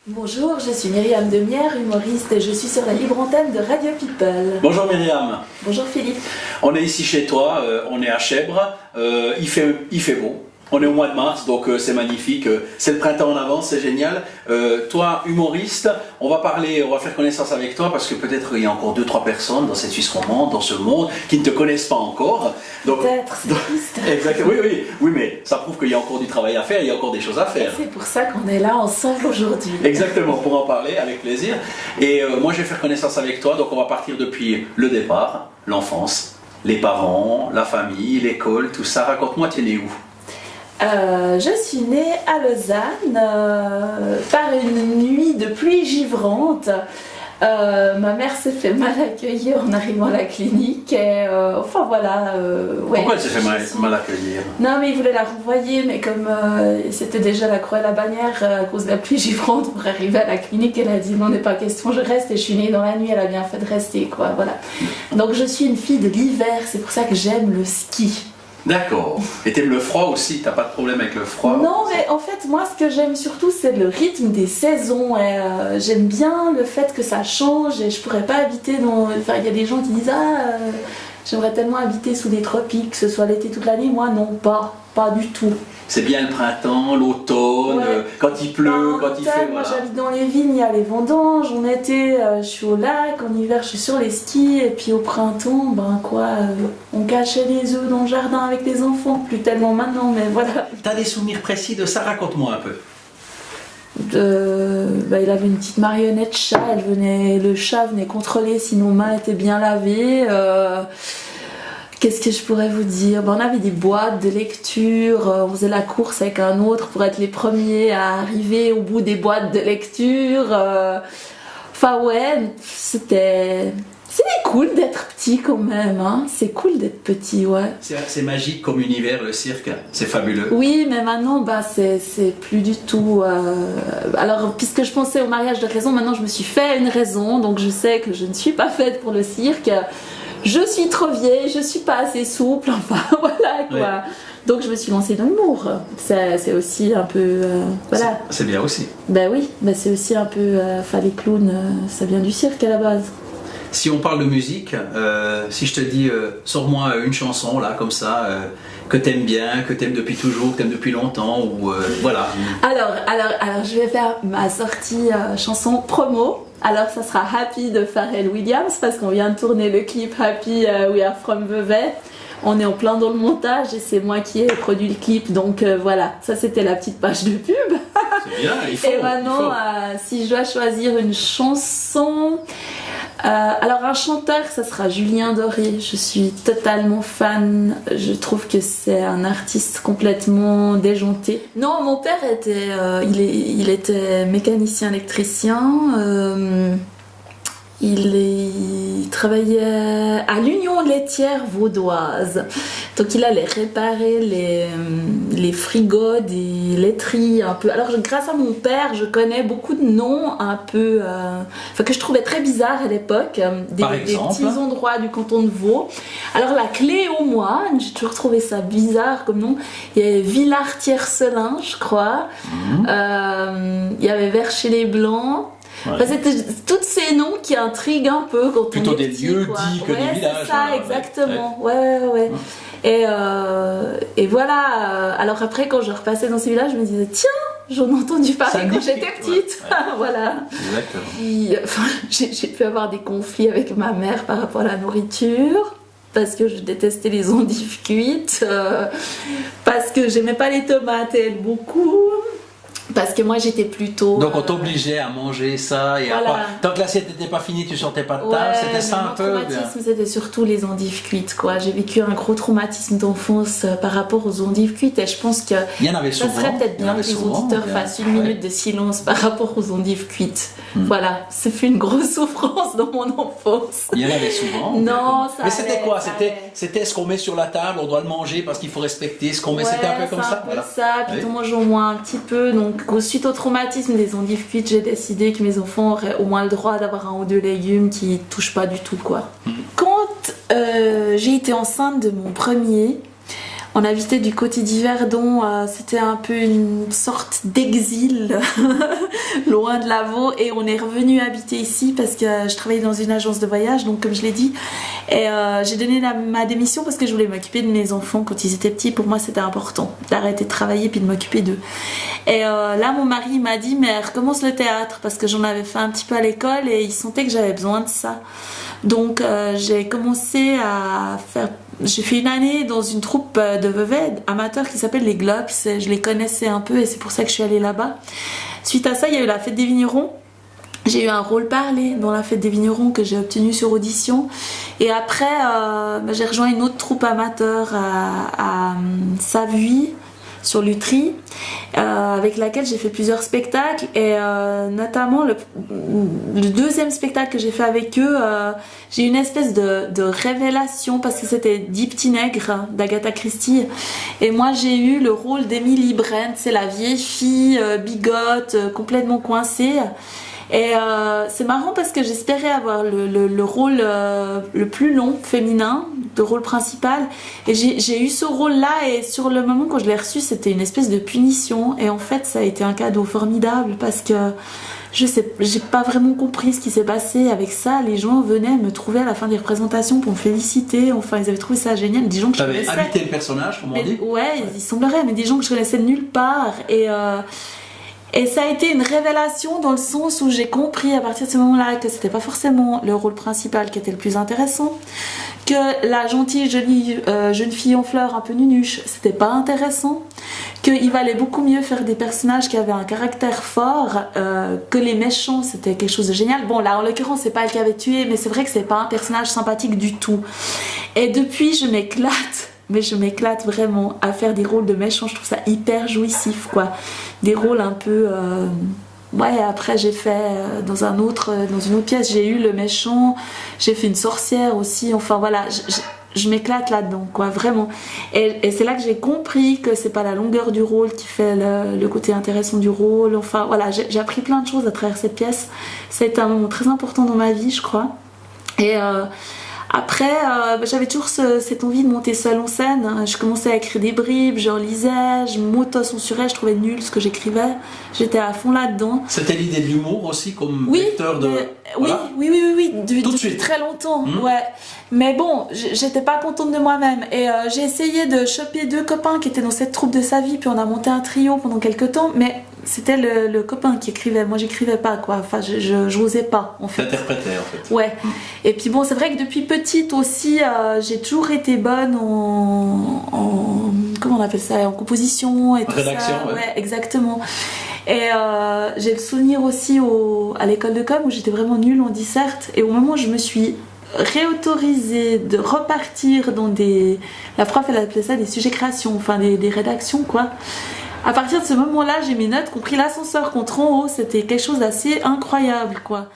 Bonjour, je suis Myriam Demière, humoriste et je suis sur la libre antenne de Radio People. Bonjour Myriam. Bonjour Philippe. On est ici chez toi, on est à Chèvres, il fait beau. On est au mois de mars, donc c'est magnifique, c'est le printemps en avance, c'est génial. Toi, humoriste, on va faire connaissance avec toi parce que peut-être il y a encore 2-3 personnes dans cette Suisse romande, dans ce monde, qui ne te connaissent pas encore. Peut-être, c'est triste. Exactement, oui, mais ça prouve qu'il y a encore du travail à faire, il y a encore des choses à faire. C'est pour ça qu'on est là ensemble aujourd'hui. Exactement, pour en parler avec plaisir. Et moi, je vais faire connaissance avec toi, donc on va partir depuis le départ, l'enfance, les parents, la famille, l'école, tout ça. Raconte-moi, tu es né où ? Je suis née à Lausanne par une nuit de pluie givrante. Ma mère s'est fait mal accueillir en arrivant à la clinique et enfin voilà. Pourquoi elle s'est fait mal accueillir ? Non mais il voulait la renvoyer, mais comme c'était déjà la croix et la bannière à cause de la pluie givrante pour arriver à la clinique, elle a dit non, n'est pas question, je reste, et je suis née dans la nuit, elle a bien fait de rester quoi, voilà. Donc je suis une fille de l'hiver, c'est pour ça que j'aime le ski. D'accord. Et t'aimes le froid aussi, t'as pas de problème avec le froid ? Non, mais en fait, moi, ce que j'aime surtout, c'est le rythme des saisons. Et j'aime bien le fait que ça change. Et je pourrais pas habiter dans. Enfin, il y a des gens qui disent j'aimerais tellement habiter sous les tropiques, que ce soit l'été toute l'année. Moi, non, pas du tout. C'est bien le printemps, l'automne, quand il pleut, quand il fait. Moi, j'habite dans les vignes, il y a les vendanges. En été, je suis au lac. En hiver, je suis sur les skis. Et puis au printemps, on cachait les œufs dans le jardin avec les enfants. Plus tellement maintenant, mais voilà. T'as des souvenirs précis de ça ? Raconte-moi un peu. Il avait une petite marionnette chat. Le chat venait contrôler si nos mains étaient bien lavées. Qu'est-ce que je pourrais vous dire ? On avait des boîtes de lecture, on faisait la course avec un autre pour être les premiers à arriver au bout des boîtes de lecture. C'était cool d'être petit quand même, hein. C'est cool d'être petit, ouais. C'est magique comme univers, le cirque, c'est fabuleux. Oui, mais maintenant, c'est plus du tout... Alors, puisque je pensais au mariage de raison, maintenant je me suis fait une raison, donc je sais que je ne suis pas faite pour le cirque. Je suis trop vieille, je suis pas assez souple, enfin voilà quoi. Ouais. Donc je me suis lancée dans l'humour. C'est aussi un peu. Voilà. C'est bien aussi. Ben oui, c'est aussi un peu. Les clowns, ça vient du cirque à la base. Si on parle de musique, si je te dis sors-moi une chanson là, comme ça, que t'aimes bien, que t'aimes depuis toujours, que t'aimes depuis longtemps, ou voilà. Alors je vais faire ma sortie chanson promo. Alors ça sera Happy de Pharrell Williams parce qu'on vient de tourner le clip Happy We Are From Vevey. On est en plein dans le montage et c'est moi qui ai produit le clip, donc voilà, ça c'était la petite page de pub. C'est bien, il faut. Et maintenant, si je dois choisir une chanson, alors un chanteur, ça sera Julien Doré. Je suis totalement fan. Je trouve que c'est un artiste complètement déjanté. Non, mon père il était mécanicien électricien. Il travaillait à l'Union laitière vaudoise. Donc il allait réparer les frigos des laiteries un peu. Alors grâce à mon père, je connais beaucoup de noms un peu que je trouvais très bizarres à l'époque, des petits endroits du canton de Vaud. Alors la Clé aux Moines, j'ai toujours trouvé ça bizarre comme nom. Il y avait Villars-Tiercelin, je crois. Il y avait Vercher-les-Blancs. Ouais. C'était tous ces noms qui intriguent un peu quand plutôt on est des petit, lieux quoi. dits que des villages. C'est ça, exactement. Ouais. Et voilà. Alors après, quand je repassais dans ces villages, je me disais tiens, j'en ai entendu parler quand j'étais petite. Ouais. Voilà. Exactement. J'ai pu avoir des conflits avec ma mère par rapport à la nourriture. Parce que je détestais les endives cuites. Parce que j'aimais pas les tomates et elle beaucoup. Parce que moi j'étais plutôt. Donc on t'obligeait à manger ça et voilà. Tant que l'assiette n'était pas finie, tu sortais pas de table, c'était ça un peu. Mon traumatisme, c'était surtout les endives cuites, quoi. J'ai vécu un gros traumatisme d'enfance par rapport aux endives cuites et je pense que ça serait peut-être bien que les auditeurs fassent une minute de silence par rapport aux endives cuites. Voilà, ce fut une grosse souffrance dans mon enfance. Il y en avait souvent. Non, ça. Mais c'était quoi ? C'était ce qu'on met sur la table, on doit le manger parce qu'il faut respecter ce qu'on met. C'était un peu comme ça. C'est un peu ça. Puis on mange au moins un petit peu, donc. Suite au traumatisme des endives cuites, j'ai décidé que mes enfants auraient au moins le droit d'avoir 1 ou 2 légumes qui ne touchent pas du tout, quoi. Quand j'ai été enceinte de mon premier, On habitait du côté d'Yverdon, c'était un peu une sorte d'exil loin de Lavaux, et on est revenu habiter ici parce que je travaillais dans une agence de voyage, donc comme je l'ai dit, et j'ai donné ma démission parce que je voulais m'occuper de mes enfants quand ils étaient petits. Pour moi c'était important d'arrêter de travailler puis de m'occuper d'eux. Et là mon mari m'a dit mais recommence le théâtre, parce que j'en avais fait un petit peu à l'école et il sentait que j'avais besoin de ça. Donc j'ai commencé à faire... J'ai fait une année dans une troupe de Vevey amateur qui s'appelle les Globes. Je les connaissais un peu et c'est pour ça que je suis allée là-bas. Suite à ça, il y a eu la fête des vignerons. J'ai eu un rôle parlé dans la fête des vignerons que j'ai obtenu sur audition. Et après, j'ai rejoint une autre troupe amateur à Savuy, sur Lutry, avec laquelle j'ai fait plusieurs spectacles, et notamment le deuxième spectacle que j'ai fait avec eux, j'ai eu une espèce de révélation, parce que c'était Dix petits nègres d'Agatha Christie, et moi j'ai eu le rôle d'Emily Brent, c'est la vieille fille bigote, complètement coincée. Et c'est marrant parce que j'espérais avoir le rôle le plus long féminin, de rôle principal, et j'ai eu ce rôle là, et sur le moment quand je l'ai reçu c'était une espèce de punition, et en fait ça a été un cadeau formidable parce que je sais, j'ai pas vraiment compris ce qui s'est passé avec ça. Les gens venaient me trouver à la fin des représentations pour me féliciter, enfin ils avaient trouvé ça génial, des gens que je connaissais. T'avais habité le personnage, comme on dit. Ouais, il semblerait, mais des gens que je connaissais de nulle part, et ça a été une révélation dans le sens où j'ai compris à partir de ce moment-là que c'était pas forcément le rôle principal qui était le plus intéressant, que la gentille jolie jeune fille en fleurs un peu nunuche c'était pas intéressant, qu'il valait beaucoup mieux faire des personnages qui avaient un caractère fort, que les méchants c'était quelque chose de génial. Bon là en l'occurrence c'est pas elle qui avait tué, mais c'est vrai que c'est pas un personnage sympathique du tout. Et depuis je m'éclate. Mais je m'éclate vraiment à faire des rôles de méchants, je trouve ça hyper jouissif quoi. Des rôles un peu... Ouais, après j'ai fait dans une autre pièce, j'ai eu le méchant, j'ai fait une sorcière aussi, enfin voilà, je m'éclate là-dedans quoi, vraiment. Et c'est là que j'ai compris que c'est pas la longueur du rôle qui fait le côté intéressant du rôle, enfin voilà, j'ai appris plein de choses à travers cette pièce. C'était un moment très important dans ma vie je crois. Et... Après, j'avais toujours cette envie de monter seule en scène. Je commençais à écrire des bribes, j'en lisais, je m'auto-censurais, je trouvais nul ce que j'écrivais. J'étais à fond là-dedans. C'était l'idée de l'humour aussi comme vecteur de... Voilà. Oui, depuis très longtemps. Ouais. Mais bon, j'étais pas contente de moi-même. Et j'ai essayé de choper deux copains qui étaient dans cette troupe de sa vie, puis on a monté un trio pendant quelques temps, mais... C'était le copain qui écrivait, moi j'écrivais pas quoi, enfin j'osais pas en fait. T'interprétais en fait. Ouais. Et puis bon c'est vrai que depuis petite aussi j'ai toujours été bonne en comment on appelle ça, en composition et tout rédaction, ça. Ouais, exactement. Et j'ai le souvenir aussi à l'école de com où j'étais vraiment nulle en disserte, et au moment où je me suis réautorisée de repartir dans la prof elle appelait ça des sujets création, enfin des rédactions quoi. À partir de ce moment-là, j'ai mes notes qui ont pris l'ascenseur contre en haut, c'était quelque chose d'assez incroyable quoi.